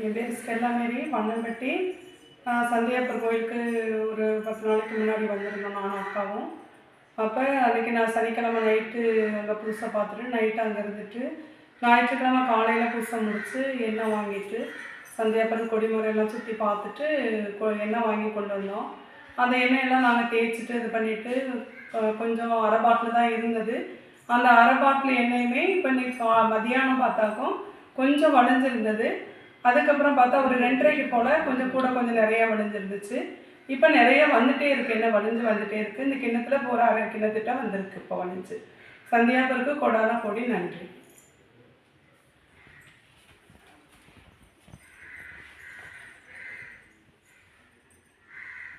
என் பேர் ஸ்டெல்லா மேரி வண்ணம்பட்டி. சந்தியாப்பர் கோயிலுக்கு ஒரு 10 நாளைக்கு முன்னாடி வந்திருந்தோம் நானும் அக்காவும். அப்போ அன்றைக்கி நான் சனிக்கிழமை நைட்டு அங்கே பூசை பார்த்துட்டு நைட்டு அங்கே இருந்துட்டு ஞாயிற்றுக்கிழமை காலையில் பூசை முடித்து எண்ணெய் வாங்கிட்டு சந்தியாப்பர் கொடிமுறையெல்லாம் சுற்றி பார்த்துட்டு எண்ணெய் வாங்கி கொண்டு வந்தோம். அந்த எண்ணெயெல்லாம் நாங்கள் தேய்ச்சிட்டு இது பண்ணிவிட்டு கொஞ்சம் அரை பாட்டில் தான் இருந்தது. அந்த அரை பாட்டில் எண்ணெயுமே இப்போ இன்னைக்கு மதியானம் பார்த்தாக்கும் கொஞ்சம் வடிஞ்சிருந்தது. அதுக்கப்புறம் பார்த்தா ஒரு 2:30க்கு போல் கொஞ்சம் கூட கொஞ்சம் நிறையா வடிஞ்சிருந்துச்சு. இப்போ நிறைய வந்துகிட்டே இருக்குது, எண்ணெய் வடிஞ்சு வந்துகிட்டே இருக்குது. இந்த கிண்ணத்தில் இப்போ ஒரு 1/2 கிண்ணத்திட்ட வந்திருக்கு இப்போ வடிஞ்சு. சந்தியாப்பருக்கு கொடான கொடி நன்றி.